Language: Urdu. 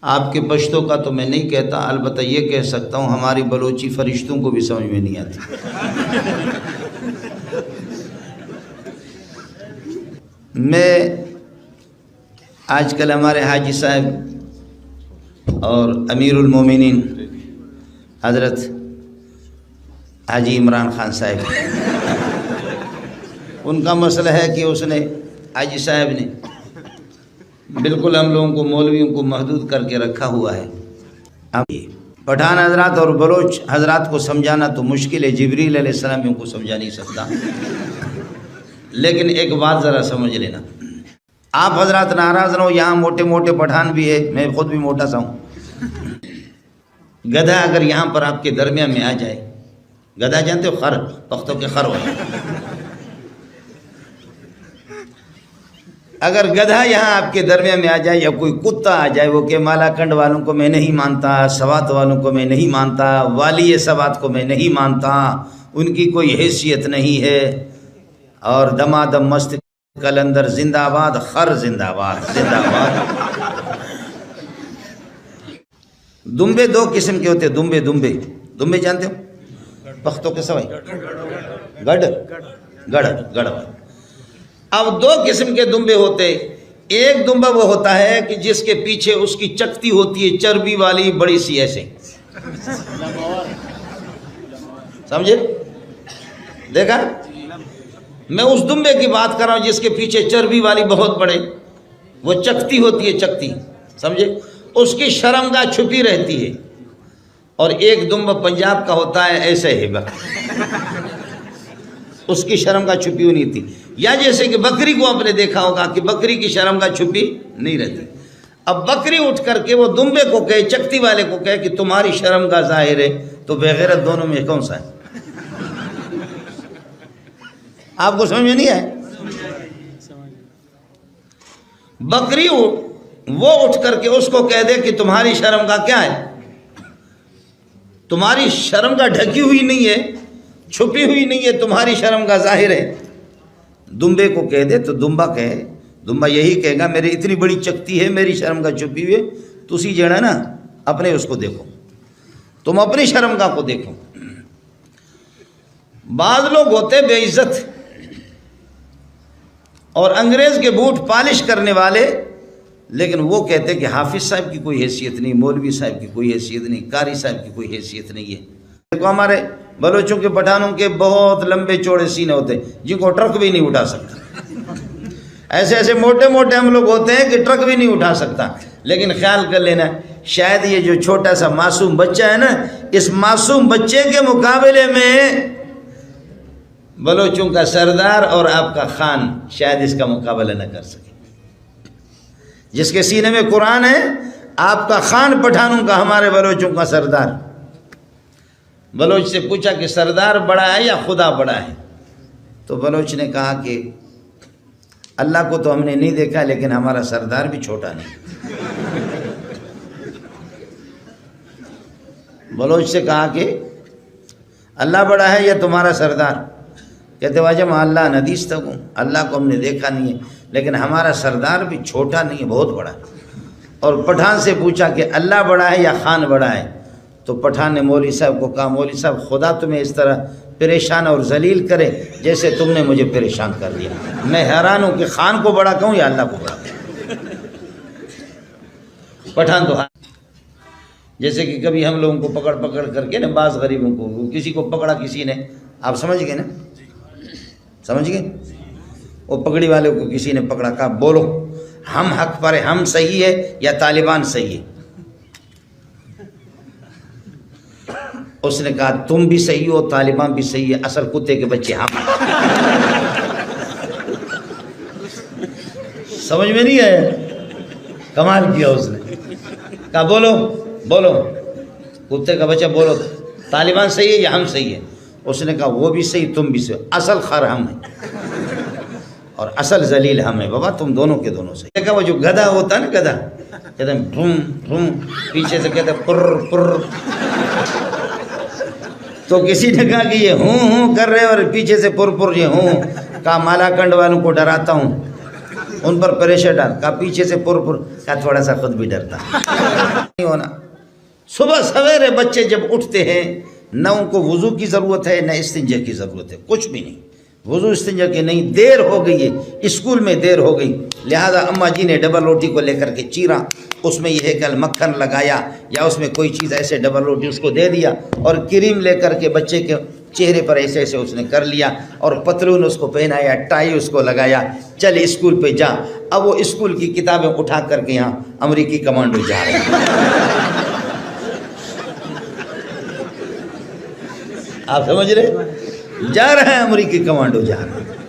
آپ کے پشتوں کا تو میں نہیں کہتا، البتہ یہ کہہ سکتا ہوں ہماری بلوچی فرشتوں کو بھی سمجھ میں نہیں آتی۔ میں آج کل ہمارے حاجی صاحب اور امیر المومنین حضرت حاجی عمران خان صاحب، ان کا مسئلہ ہے کہ اس نے حاجی صاحب نے بالکل ہم لوگوں کو مولویوں کو محدود کر کے رکھا ہوا ہے۔ اب پٹھان حضرات اور بلوچ حضرات کو سمجھانا تو مشکل ہے، جبریل علیہ السلام ان کو سمجھا نہیں سکتا، لیکن ایک بات ذرا سمجھ لینا، آپ حضرات ناراض نہ ہو، یہاں موٹے موٹے پٹھان بھی ہے، میں خود بھی موٹا سا ہوں۔ گدھا اگر یہاں پر آپ کے درمیان میں آ جائے، گدھا جانتے ہو، خر، پختوں کے خر ہوئے، اگر گدھا یہاں آپ کے درمیان میں آ جائے یا کوئی کتا آ جائے، وہ کہ مالا کنڈ والوں کو میں نہیں مانتا، سوات والوں کو میں نہیں مانتا، والی سوات کو میں نہیں مانتا، ان کی کوئی حیثیت نہیں ہے، اور دمادم مست کلندر زندہ آباد، خر زندہ آباد، زندہ آباد۔ دمبے دو قسم کے ہوتے ہیں، دمبے جانتے ہو، پختوں کے سوائے، گڑ۔ اب دو قسم کے دمبے ہوتے، ایک دمبا وہ ہوتا ہے کہ جس کے پیچھے اس کی چکتی ہوتی ہے چربی والی بڑی سی، ایسے سمجھے، دیکھا؟ میں اس دمبے کی بات کر رہا ہوں جس کے پیچھے چربی والی بہت بڑے، وہ چکتی ہوتی ہے، چکتی، سمجھے، اس کی شرمگاہ چھپی رہتی ہے، اور ایک دمبا پنجاب کا ہوتا ہے ایسے ہی، اس کی شرمگاہ چھپی ہوئی نہیں تھی، یا جیسے کہ بکری کو آپ نے دیکھا ہوگا کہ بکری کی شرمگاہ چھپی نہیں رہتی۔ اب بکری اٹھ کر کے وہ دمبے کو کہے، چکتی والے کو کہے کہ تمہاری شرمگاہ ظاہر ہے، تو بغیرت دونوں میں کون سا ہے؟ آپ کو سمجھ میں نہیں آئے؟ بکری وہ اٹھ کر کے اس کو کہہ دے کہ تمہاری شرمگاہ کیا ہے، تمہاری شرمگاہ ڈھکی ہوئی نہیں ہے، چھپی ہوئی نہیں ہے، تمہاری شرمگاہ ظاہر ہے، دمبے کو کہہ دے تو دمبا یہی کہے گا میری اتنی بڑی چکتی ہے، میری شرمگاہ چھپی ہوئی ہے، تسی جڑا نا اپنے اس کو دیکھو، تم اپنی شرمگاہ کو دیکھو۔ بعض لوگ ہوتے بے عزت اور انگریز کے بوٹ پالش کرنے والے، لیکن وہ کہتے کہ حافظ صاحب کی کوئی حیثیت نہیں، مولوی صاحب کی کوئی حیثیت نہیں، قاری صاحب کی کوئی حیثیت نہیں ہے۔ دیکھو ہمارے بلوچوں کے پٹھانوں کے بہت لمبے چوڑے سینے ہوتے ہیں جن کو ٹرک بھی نہیں اٹھا سکتا، ایسے موٹے موٹے ہم لوگ ہوتے ہیں کہ ٹرک بھی نہیں اٹھا سکتا، لیکن خیال کر لینا شاید یہ جو چھوٹا سا معصوم بچہ ہے نا، اس معصوم بچے کے مقابلے میں بلوچوں کا سردار اور آپ کا خان شاید اس کا مقابلہ نہ کر سکے، جس کے سینے میں قرآن ہے، آپ کا خان پٹھانوں کا، ہمارے بلوچوں کا سردار۔ بلوچ سے پوچھا کہ سردار بڑا ہے یا خدا بڑا ہے، تو بلوچ نے کہا کہ اللہ کو تو ہم نے نہیں دیکھا، لیکن ہمارا سردار بھی چھوٹا نہیں۔ بلوچ سے کہا کہ اللہ بڑا ہے یا تمہارا سردار؟ کہتے واجہ میں اللہ ندیس تک ہوں، اللہ کو ہم نے دیکھا نہیں ہے، لیکن ہمارا سردار بھی چھوٹا نہیں ہے، بہت بڑا ہے۔ اور پٹھان سے پوچھا کہ اللہ بڑا ہے یا خان بڑا ہے، تو پٹھان نے مولوی صاحب کو کہا مولوی صاحب خدا تمہیں اس طرح پریشان اور ذلیل کرے جیسے تم نے مجھے پریشان کر دیا، میں حیران ہوں کہ خان کو بڑا کہوں یا اللہ کو بڑا کہوں۔ پٹھان تو جیسے کہ کبھی ہم لوگوں کو پکڑ کر کے نا، بعض غریبوں کو کسی کو پکڑا کسی نے، آپ سمجھ گئے نا، سمجھ گئے، وہ پگڑی والے کو کسی نے پکڑا، کہا بولو ہم حق پر ہیں، ہم صحیح ہے یا طالبان صحیح ہے؟ اس نے کہا تم بھی صحیح ہو، طالبان بھی صحیح ہے، اصل کتے کے بچے ہم۔ سمجھ میں نہیں آیا؟ کمال کیا اس نے، کہا بولو کتے کا بچہ بولو، طالبان صحیح ہے یا ہم صحیح ہے؟ اس نے کہا وہ بھی صحیح، تم بھی صحیح، اصل خر ہم ہیں اور اصل ذلیل ہم ہیں، بابا تم دونوں کے دونوں صحیح۔ دیکھا وہ جو گدھا ہوتا ہے نا، گدھا کہتے ہیں ڈھوم، پیچھے سے کہتے ہیں پر، تو کسی نے کہا کہ یہ ہوں کر رہے اور پیچھے سے پر یہ ہوں، کہا مالا کنڈ والوں کو ڈراتا ہوں، ان پر پریشر ڈال کا پیچھے سے پر کا تھوڑا سا خود بھی ڈرتا نہیں ہونا. صبح سویرے بچے جب اٹھتے ہیں نہ ان کو وضو کی ضرورت ہے نہ استنجا کی ضرورت ہے, کچھ بھی نہیں, وضو استنجا کی نہیں. دیر ہو گئی ہے, اسکول میں دیر ہو گئی, لہذا اماں جی نے ڈبل روٹی کو لے کر کے چیرا, اس میں یہ کل مکھن لگایا یا اس میں کوئی چیز ایسے ڈبل روٹی اس کو دے دیا, اور کریم لے کر کے بچے کے چہرے پر ایسے ایسے اس نے کر لیا, اور پتلون اس کو پہنایا, ٹائی اس کو لگایا, چل اسکول پہ جا. اب وہ اسکول کی کتابیں اٹھا کر کے یہاں امریکی کمانڈو جا رہے ہیں. آپ سمجھ رہے, جا رہے ہیں امریکی کمانڈو جا رہے ہیں.